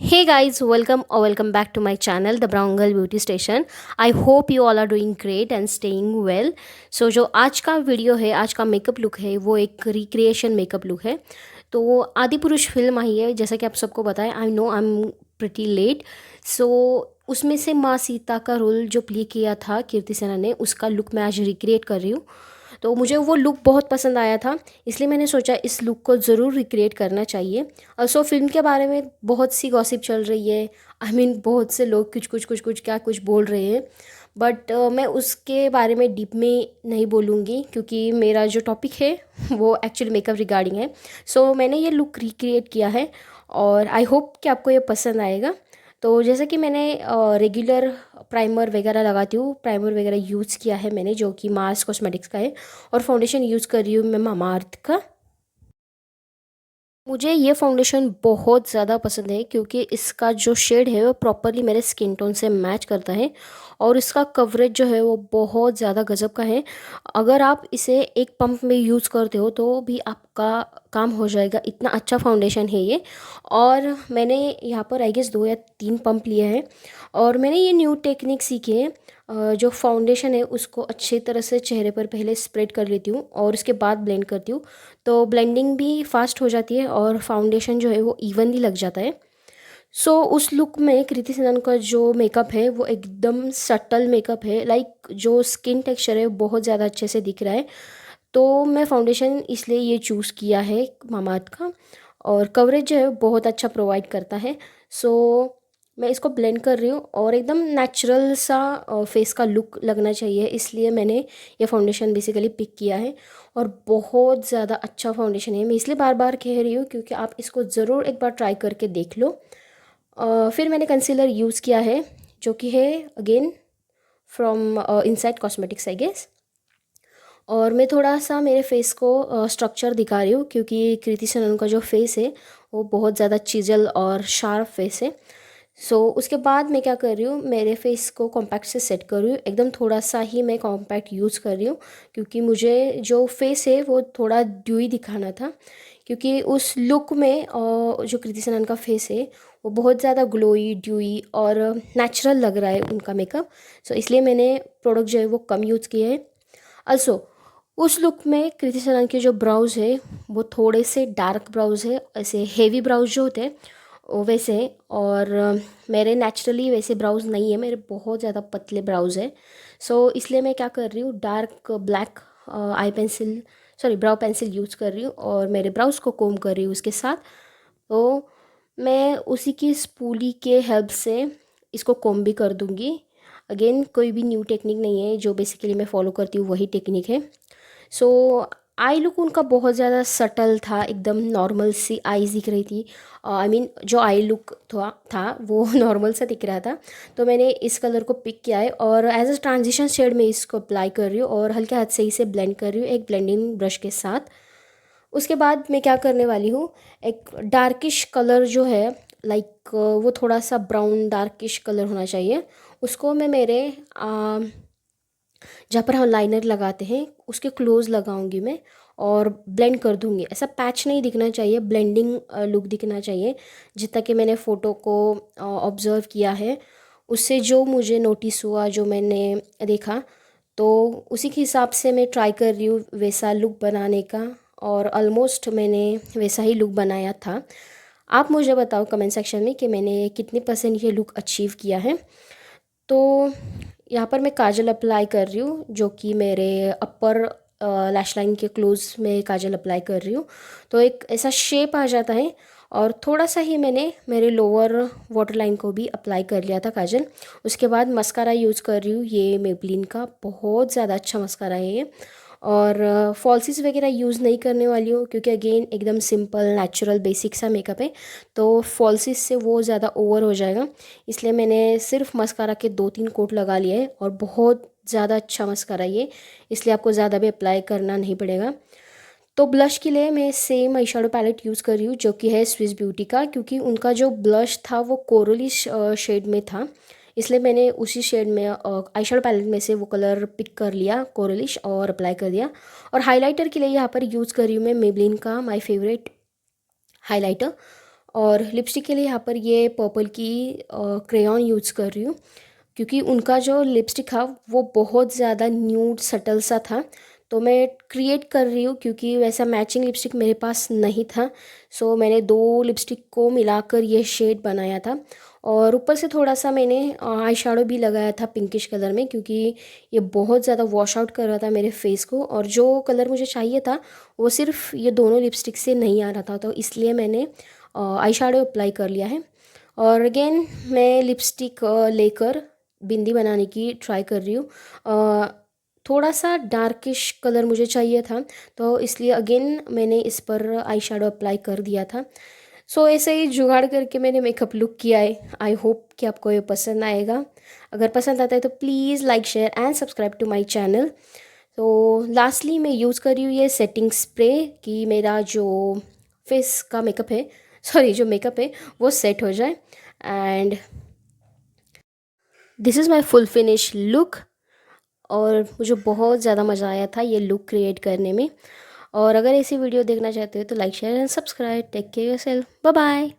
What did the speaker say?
Hey guys, welcome or welcome back to my channel, The Brown Girl Beauty Station. I hope you all are doing great and staying well. So जो आज का video है, आज का makeup look है, वो एक recreation makeup look है। तो आदि पुरुष फिल्म आई है, जैसा कि आप सबको पता है। I am pretty late. So उसमें से माँ सीता का रोल जो प्ले किया था कीर्ति सेना ने, उसका लुक मैं आज रिक्रिएट कर रही हूँ। तो मुझे वो लुक बहुत पसंद आया था, इसलिए मैंने सोचा इस लुक को ज़रूर रिक्रिएट करना चाहिए। सो फिल्म के बारे में बहुत सी गॉसिप चल रही है। बहुत से लोग कुछ कुछ कुछ कुछ क्या कुछ बोल रहे हैं। बट मैं उसके बारे में डीप में नहीं बोलूँगी, क्योंकि मेरा जो टॉपिक है वो एक्चुअली मेकअप रिगार्डिंग है। सो मैंने ये लुक रिक्रिएट किया है और आई होप कि आपको ये पसंद आएगा। तो जैसा कि मैंने रेगुलर प्राइमर वगैरह लगाती हूँ, प्राइमर वगैरह यूज़ किया है मैंने, जो कि मार्स कॉस्मेटिक्स का है। और फाउंडेशन यूज़ कर रही हूँ मैं मामाअर्थ का। मुझे ये फाउंडेशन बहुत ज़्यादा पसंद है, क्योंकि इसका जो शेड है वो प्रॉपरली मेरे स्किन टोन से मैच करता है। और इसका कवरेज जो है वो बहुत ज़्यादा गज़ब का है। अगर आप इसे एक पंप में यूज़ करते हो तो भी आपका काम हो जाएगा, इतना अच्छा फाउंडेशन है ये। और मैंने यहाँ पर आई गेस 2 या 3 पंप लिए हैं। और मैंने ये न्यू टेक्निक सीखी है। जो फाउंडेशन है उसको अच्छी तरह से चेहरे पर पहले स्प्रेड कर लेती हूँ और उसके बाद ब्लेंड करती हूँ। तो ब्लेंडिंग भी फास्ट हो जाती है और फाउंडेशन जो है वो इवनली लग जाता है। सो उस लुक में कृति सेनन का जो मेकअप है वो एकदम सटल मेकअप है। लाइक जो स्किन टेक्सचर है वो बहुत ज़्यादा अच्छे से दिख रहा है। तो मैं फाउंडेशन इसलिए ये चूज़ किया है मामाअर्थ का। और कवरेज जो है बहुत अच्छा प्रोवाइड करता है। सो मैं इसको ब्लेंड कर रही हूँ और एकदम नेचुरल सा फेस का लुक लगना चाहिए, इसलिए मैंने ये फाउंडेशन बेसिकली पिक किया है। और बहुत ज़्यादा अच्छा फाउंडेशन है, मैं इसलिए बार बार कह रही हूँ क्योंकि आप इसको ज़रूर एक बार ट्राई करके देख लो। फिर मैंने कंसीलर यूज़ किया है, जो कि है again from inside cosmetics I guess. और मैं थोड़ा सा मेरे फेस को स्ट्रक्चर दिखा रही हूँ, क्योंकि कृति सेनन का जो फेस है वो बहुत ज़्यादा चिजल और शार्प फेस है। उसके बाद मैं क्या कर रही हूँ, मेरे फेस को कॉम्पैक्ट से सेट कर रही हूँ। एकदम थोड़ा सा ही मैं कॉम्पैक्ट यूज़ कर रही हूँ, क्योंकि मुझे जो फेस है वो थोड़ा ड्यूई दिखाना था। क्योंकि उस लुक में जो कृति सेनन का फेस है वो बहुत ज़्यादा ग्लोई ड्यूई और नेचुरल लग रहा है उनका मेकअप। इसलिए मैंने प्रोडक्ट जो है वो कम यूज़ किए हैं। अल्सो उस लुक में कृति सेनन के जो ब्राउज है वो थोड़े से डार्क ब्राउज है, ऐसे हेवी ब्राउज जो होते हैं वो वैसे हैं। और मेरे नेचुरली वैसे ब्राउज नहीं है, मेरे बहुत ज़्यादा पतले ब्राउज है। इसलिए मैं क्या कर रही हूँ, डार्क ब्लैक आई pencil sorry brow pencil use कर रही हूँ और मेरे ब्राउज को कोम कर रही हूँ उसके साथ। तो मैं उसी की स्पूली के हेल्प से इसको कोम भी कर दूँगी। अगेन कोई भी न्यू टेक्निक नहीं है, जो बेसिकली मैं फॉलो करती हूँ वही टेक्निक है। सो आई लुक उनका बहुत ज़्यादा सटल था, एकदम नॉर्मल सी आईज दिख रही थी। जो आई लुक था वो नॉर्मल सा दिख रहा था। तो मैंने इस कलर को पिक किया है और एज अ ट्रांजिशन शेड में इसको अप्लाई कर रही हूँ और हल्के हाथ से इसे ब्लेंड कर रही हूँ एक ब्लेंडिंग ब्रश के साथ। उसके बाद मैं क्या करने वाली हूँ, एक डार्किश कलर जो है, लाइक वो थोड़ा सा ब्राउन डार्किश कलर होना चाहिए, उसको मैं मेरे जहाँ पर हम लाइनर लगाते हैं उसके क्लोज लगाऊंगी मैं और ब्लेंड कर दूंगी। ऐसा पैच नहीं दिखना चाहिए, ब्लेंडिंग लुक दिखना चाहिए। जितना कि मैंने फ़ोटो को ऑब्ज़र्व किया है, उससे जो मुझे नोटिस हुआ, जो मैंने देखा, तो उसी के हिसाब से मैं ट्राई कर रही हूँ वैसा लुक बनाने का। और ऑलमोस्ट मैंने वैसा ही लुक बनाया था। आप मुझे बताओ कमेंट सेक्शन में कि मैंने कितने परसेंट ये लुक अचीव किया है। तो यहाँ पर मैं काजल अप्लाई कर रही हूँ, जो कि मेरे अपर लैश लाइन के क्लोज में काजल अप्लाई कर रही हूँ। तो एक ऐसा शेप आ जाता है। और थोड़ा सा ही मैंने मेरे लोअर वाटर लाइन को भी अप्लाई कर लिया था काजल। उसके बाद मस्कारा यूज़ कर रही हूँ, ये मेबलिन का बहुत ज़्यादा अच्छा मस्कारा है ये। और फॉल्सिस वगैरह यूज़ नहीं करने वाली हूँ, क्योंकि अगेन एकदम सिंपल नेचुरल बेसिक सा मेकअप है। तो फॉल्सिस से वो ज़्यादा ओवर हो जाएगा, इसलिए मैंने सिर्फ मस्कारा के 2-3 कोट लगा लिए हैं और बहुत ज़्यादा अच्छा मस्कारा ये, इसलिए आपको ज़्यादा भी अप्लाई करना नहीं पड़ेगा। तो ब्लश के लिए मैं same eye shadow palette use कर रही हूँ, जो कि है स्विस ब्यूटी का, क्योंकि उनका जो ब्लश था वो कोरली शेड में था, इसलिए मैंने उसी शेड में आई शेडो पैलेट में से वो कलर पिक कर लिया कोरलिश और अप्लाई कर दिया। और हाइलाइटर के लिए यहाँ पर यूज़ कर रही हूँ मैं मेबलिन का माय फेवरेट हाइलाइटर। और लिपस्टिक के लिए यहाँ पर ये पर्पल की क्रेयॉन यूज़ कर रही हूँ, क्योंकि उनका जो लिपस्टिक था वो बहुत ज़्यादा न्यूड सटल सा था। तो मैं क्रिएट कर रही हूँ, क्योंकि वैसा मैचिंग लिपस्टिक मेरे पास नहीं था। सो मैंने दो लिपस्टिक को मिलाकर ये शेड बनाया था। और ऊपर से थोड़ा सा मैंने आई शेडो भी लगाया था पिंकिश कलर में, क्योंकि ये बहुत ज़्यादा वॉश आउट कर रहा था मेरे फेस को। और जो कलर मुझे चाहिए था वो सिर्फ ये दोनों लिपस्टिक से नहीं आ रहा था, तो इसलिए मैंने आई शेडो अप्लाई कर लिया है। और अगेन मैं लिपस्टिक लेकर बिंदी बनाने की ट्राई कर रही हूँ। थोड़ा सा डार्किश कलर मुझे चाहिए था, तो इसलिए अगेन मैंने इस पर आई शेडो अप्लाई कर दिया था। सो ऐसे ही जुगाड़ करके मैंने मेकअप लुक किया है। आई होप कि आपको ये पसंद आएगा। अगर पसंद आता है तो please like share and subscribe to my channel. तो लास्टली मैं यूज़ कर रही हूँ ये सेटिंग स्प्रे, कि मेरा जो फेस का मेकअप है, सॉरी जो मेकअप है वो सेट हो जाए। And this is my full finish look. और मुझे बहुत ज़्यादा मज़ा आया था ये लुक क्रिएट करने में। और अगर ऐसी वीडियो देखना चाहते हो तो like share and subscribe. Take care yourself, bye bye.